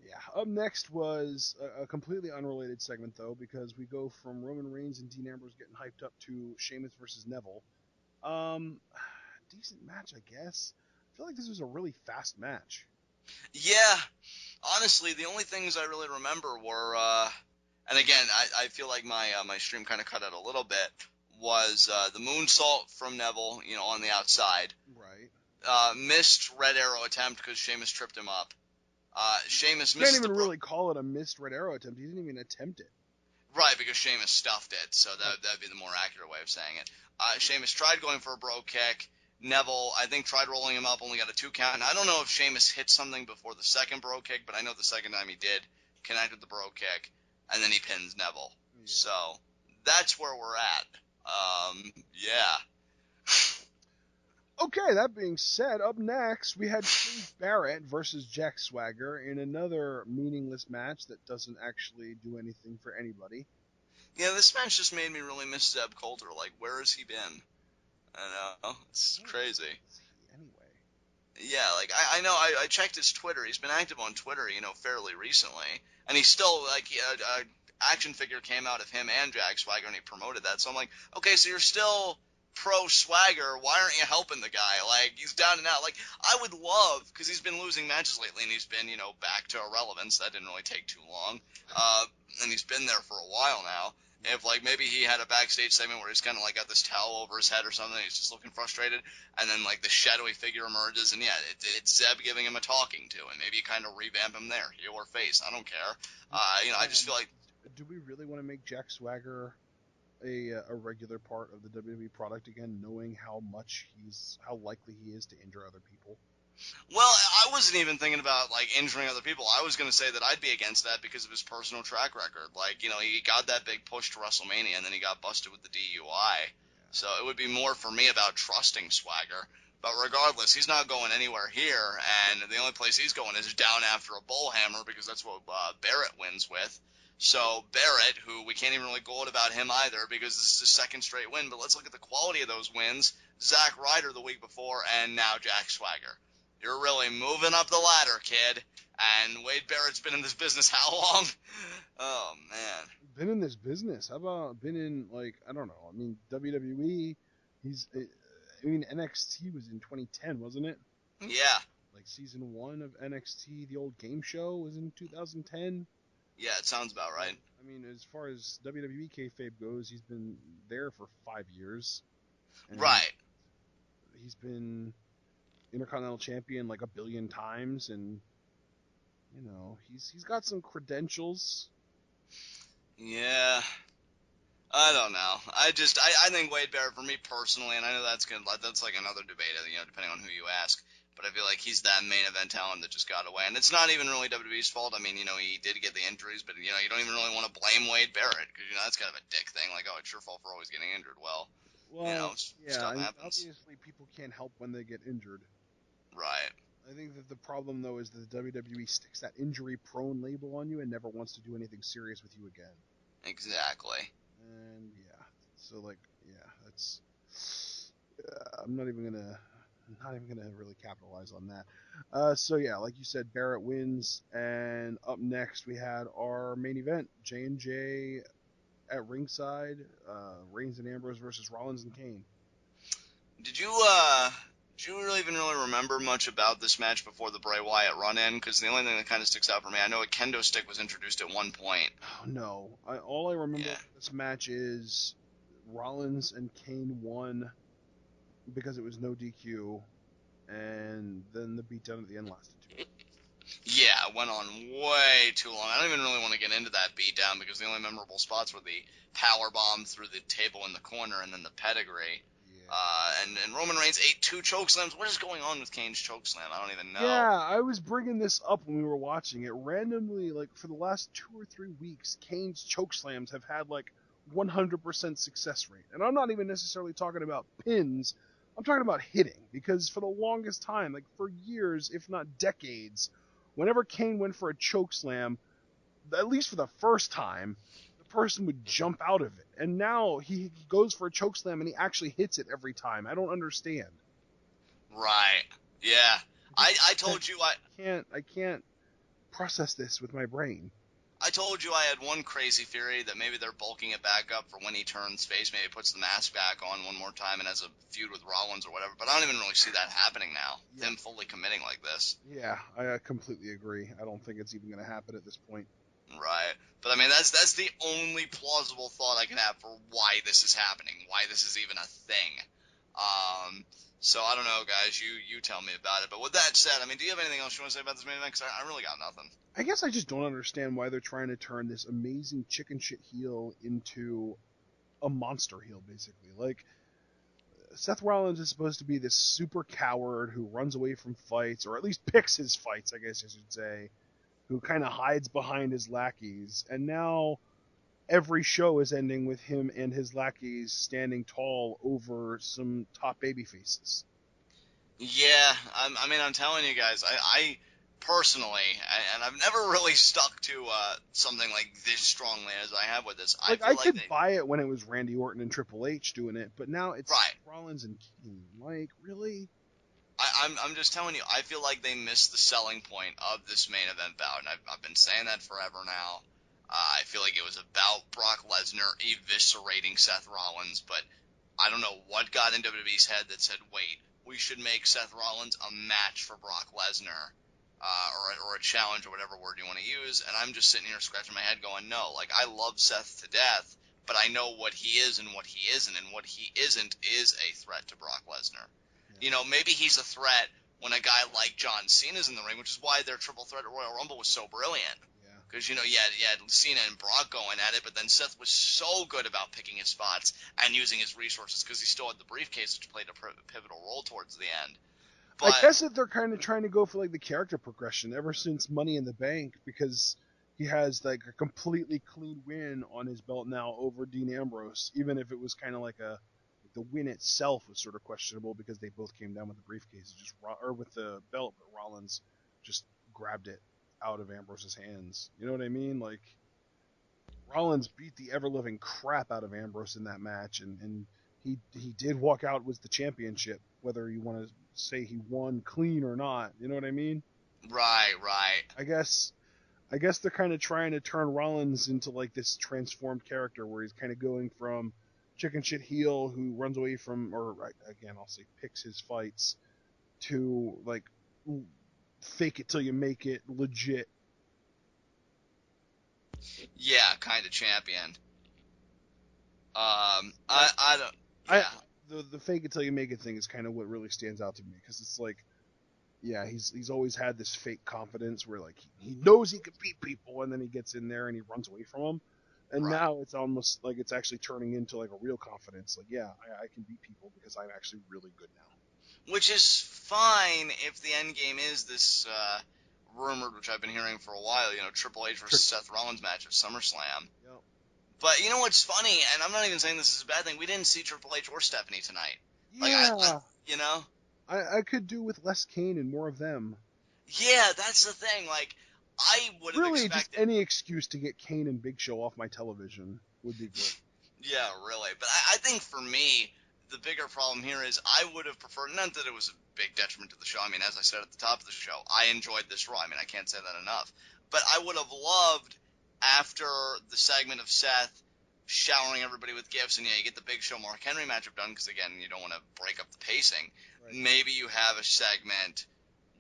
Yeah. Up next was a completely unrelated segment, though, because we go from Roman Reigns and Dean Ambrose getting hyped up to Sheamus versus Neville. Um, Decent match, I guess. I feel like this was a really fast match. Yeah, honestly, the only things I really remember were, and again, I feel like my stream kind of cut out a little bit, was the moonsault from Neville, on the outside. Right. Missed Red Arrow attempt because Sheamus tripped him up. Sheamus Can't misses even really call it a missed Red Arrow attempt. He didn't even attempt it. right, because Sheamus stuffed it, so Right. that'd be the more accurate way of saying it. Sheamus tried going for a bro kick. Neville, I think, tried rolling him up, only got a 2 count. And I don't know if Sheamus hit something before the second bro kick, but I know the second time he did connect with the bro kick, and then he pins Neville. Yeah. So that's where we're at. Yeah. Okay, that being said, up next we had Barrett versus Jack Swagger in another meaningless match that doesn't actually do anything for anybody. Yeah, this match just made me really miss Zeb Coulter. Like, where has he been? I know. It's Where crazy. is he anyway? Yeah, like I know I checked his Twitter. He's been active on Twitter, fairly recently, and he's still like a action figure came out of him and Jack Swagger, and he promoted that. So I'm like, okay, so you're still pro Swagger. Why aren't you helping the guy? Like he's down and out. Like I would love because he's been losing matches lately, and he's been back to irrelevance. That didn't really take too long, and he's been there for a while now. If like maybe he had a backstage segment where he's kind of like got this towel over his head or something, he's just looking frustrated, and then like the shadowy figure emerges, and yeah, it's Zeb giving him a talking to, and maybe you kind of revamp him there, heel or face, I don't care. I just feel like Do we really want to make Jack Swagger a regular part of the WWE product again, knowing how likely he is to injure other people? well, I wasn't even thinking about like injuring other people. I was going to say that I'd be against that because of his personal track record. Like, he got that big push to WrestleMania and then he got busted with the DUI. So it would be more for me about trusting Swagger. But regardless, he's not going anywhere here, and the only place he's going is down after a bullhammer because that's what Barrett wins with. So Barrett, who we can't even really go out about him either because this is his second straight win, but let's look at the quality of those wins. Zack Ryder the week before, and now Jack Swagger. You're really moving up the ladder, kid. And Wade Barrett's been in this business how long? Oh, man. Been in this business. How about been in, like, I don't know. I mean, WWE. NXT was in 2010, wasn't it? Yeah. Like season 1 of NXT, the old game show, was in 2010. Yeah, it sounds about right. I mean, as far as WWE kayfabe goes, he's been there for 5 years. And Right. He's been Intercontinental Champion like a billion times, and he's got some credentials. Yeah. I don't know. I think Wade Barrett, for me personally, and I know that's like another debate, depending on who you ask. But I feel like he's that main event talent that just got away, and it's not even really WWE's fault. I mean, he did get the injuries, but you don't even really want to blame Wade Barrett because that's kind of a dick thing. Like, oh, it's your fault for always getting injured. Well, Yeah, stuff I mean, happens. obviously people can't help when they get injured. Right. I think that the problem though is that the WWE sticks that injury-prone label on you and never wants to do anything serious with you again. Exactly. And yeah, so like, yeah, that's. I'm not even gonna really capitalize on that. So yeah, like you said, Barrett wins, and up next we had our main event: J&J at ringside, Reigns and Ambrose versus Rollins and Kane. Did you really even really remember much about this match before the Bray Wyatt run-in? Because the only thing that kind of sticks out for me, I know a kendo stick was introduced at one point. Oh, no, all I remember Yeah. of this match is Rollins and Kane won because it was no DQ, and then the beatdown at the end lasted 2 minutes. Yeah, it went on way too long. I don't even really want to get into that beatdown because the only memorable spots were the power bomb through the table in the corner and then the pedigree. And Roman Reigns ate 2 chokeslams. What is going on with Kane's chokeslam? I don't even know. Yeah, I was bringing this up when we were watching it. Randomly, like for the last 2 or 3 weeks, Kane's chokeslams have had like 100% success rate. And I'm not even necessarily talking about pins. I'm talking about hitting, because for the longest time, like for years, if not decades, whenever Kane went for a chokeslam, at least for the first time, the person would jump out of it. And now he goes for a chokeslam and he actually hits it every time. I don't understand. Right. Yeah. I told you I can't process this with my brain. I told you I had one crazy theory that maybe they're bulking it back up for when he turns face, maybe puts the mask back on one more time and has a feud with Rollins or whatever. But I don't even really see that happening now. Yeah. Him fully committing like this. Yeah, I completely agree. I don't think it's even going to happen at this point. Right. But I mean, that's the only plausible thought I can have for why this is happening, why this is even a thing. So I don't know, guys. You tell me about it. But with that said, I mean, do you have anything else you want to say about this main event? Because I really got nothing. I guess I just don't understand why they're trying to turn this amazing chicken shit heel into a monster heel, basically. Like, Seth Rollins is supposed to be this super coward who runs away from fights, or at least picks his fights, I guess I should say, who kind of hides behind his lackeys. And now every show is ending with him and his lackeys standing tall over some top baby faces. Yeah, I mean, I'm telling you guys, I personally, and I've never really stuck to something like this strongly as I have with this. I Like, feel I like could buy it when it was Randy Orton and Triple H doing it, but now it's right. Rollins and Kane. Like, really? I'm just telling you, I feel like they missed the selling point of this main event bout, and I've been saying that forever now. I feel like it was about Brock Lesnar eviscerating Seth Rollins, but I don't know what got in WWE's head that said, wait, we should make Seth Rollins a match for Brock Lesnar, or a challenge, or whatever word you want to use, and I'm just sitting here scratching my head going, no, like, I love Seth to death, but I know what he is and what he isn't, and what he isn't is a threat to Brock Lesnar. You know, maybe he's a threat when a guy like John Cena's in the ring, which is why their triple threat at Royal Rumble was so brilliant. Yeah. Because, you had Cena and Brock going at it, but then Seth was so good about picking his spots and using his resources because he still had the briefcase, which played a pivotal role towards the end. But I guess that they're kind of trying to go for like the character progression ever since Money in the Bank, because he has like a completely clean win on his belt now over Dean Ambrose, even if it was kind of like the win itself was sort of questionable because they both came down with the briefcase, or with the belt, but Rollins just grabbed it out of Ambrose's hands. You know what I mean? Like, Rollins beat the ever living crap out of Ambrose in that match, and he did walk out with the championship, whether you want to say he won clean or not. You know what I mean? right. I guess they're kind of trying to turn Rollins into like this transformed character where he's kind of going from chicken shit heel who runs away from, or again, I'll say picks his fights, to like fake it till you make it legit. Yeah, kind of champion. I don't. Yeah. The fake it till you make it thing is kind of what really stands out to me, because it's like, yeah, he's always had this fake confidence where like he knows he can beat people, and then he gets in there and he runs away from them. And Right. now it's almost like it's actually turning into like a real confidence. Like, yeah, I can beat people because I'm actually really good now. Which is fine if the end game is this rumored, which I've been hearing for a while, Triple H versus Seth Rollins match at SummerSlam. Yep. But you know what's funny, and I'm not even saying this is a bad thing, we didn't see Triple H or Stephanie tonight. Like, Yeah. you know? I could do with less Kane and more of them. Yeah, that's the thing. Like, I would have Really, just expected. any excuse to get Kane and Big Show off my television would be great. Yeah, really. But I think for me, the bigger problem here is I would have preferred, not that it was a big detriment to the show. I mean, as I said at the top of the show, I enjoyed this Raw. I mean, I can't say that enough. But I would have loved, after the segment of Seth showering everybody with gifts, and yeah, you get the Big Show Mark Henry matchup done, because again, you don't want to break up the pacing. Right. Maybe you have a segment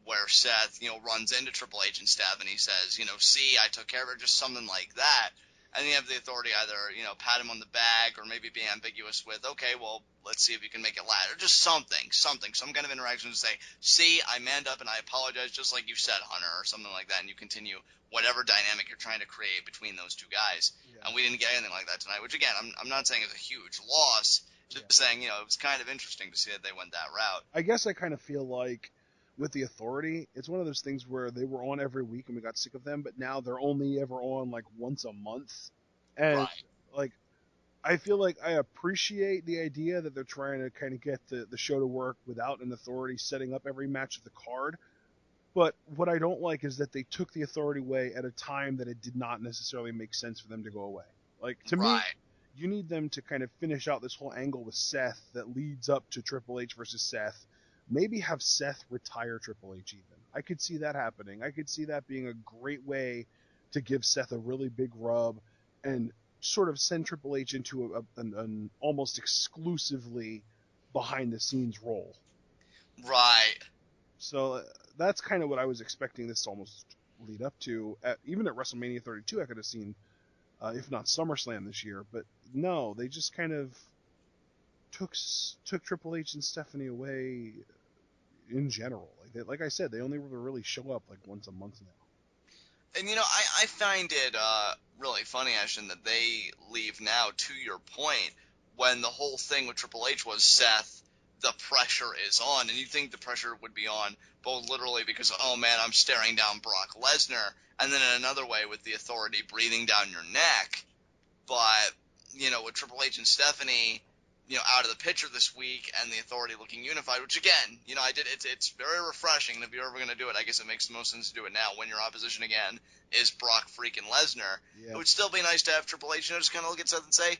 where Seth, runs into Triple H and Steph, and he says, see, I took care of it, just something like that. And you have the authority either, pat him on the back, or maybe be ambiguous with, okay, well, let's see if you can make it last, or just something, some kind of interaction to say, see, I manned up and I apologize, just like you said, Hunter, or something like that, and you continue whatever dynamic you're trying to create between those two guys. Yeah. And we didn't get anything like that tonight, which again, I'm not saying is a huge loss, just saying, it was kind of interesting to see that they went that route. I guess I kind of feel like with the authority, it's one of those things where they were on every week and we got sick of them, but now they're only ever on like once a month. And Right. like, I feel like I appreciate the idea that they're trying to kind of get the show to work without an authority setting up every match of the card. But what I don't like is that they took the authority away at a time that it did not necessarily make sense for them to go away. Like, to me, you need them to kind of finish out this whole angle with Seth that leads up to Triple H versus Seth. Maybe have Seth retire Triple H even. I could see that happening. I could see that being a great way to give Seth a really big rub and sort of send Triple H into an almost exclusively behind the scenes role. Right. So that's kind of what I was expecting this to almost lead up to. Even at WrestleMania 32, I could have seen, if not SummerSlam this year, but no, they just kind of took Triple H and Stephanie away in general. Like I said, they only really show up like once a month now. And I find it really funny, Ashton, that they leave now. To your point, when the whole thing with Triple H was Seth, the pressure is on, and you think the pressure would be on both literally because oh man, I'm staring down Brock Lesnar, and then in another way with the Authority breathing down your neck. But with Triple H and Stephanie, out of the picture this week, and the Authority looking unified, which again, I did. It's very refreshing. And if you're ever going to do it, I guess it makes the most sense to do it now when your opposition again is Brock freaking Lesnar. Yeah. It would still be nice to have Triple H, just kind of look at Seth and say,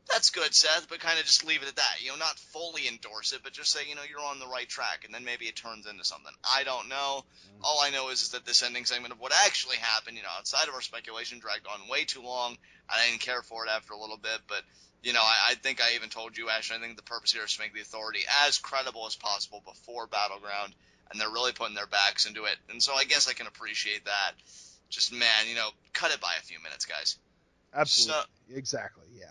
"That's good, Seth," but kind of just leave it at that. Not fully endorse it, but just say, you're on the right track, and then maybe it turns into something. I don't know. All I know is that this ending segment of what actually happened, outside of our speculation, dragged on way too long. I didn't care for it after a little bit, but I think I even told you, Ash, I think the purpose here is to make the Authority as credible as possible before Battleground, and they're really putting their backs into it. And so I guess I can appreciate that. Just, man, cut it by a few minutes, guys. Absolutely. So, Exactly. Yeah.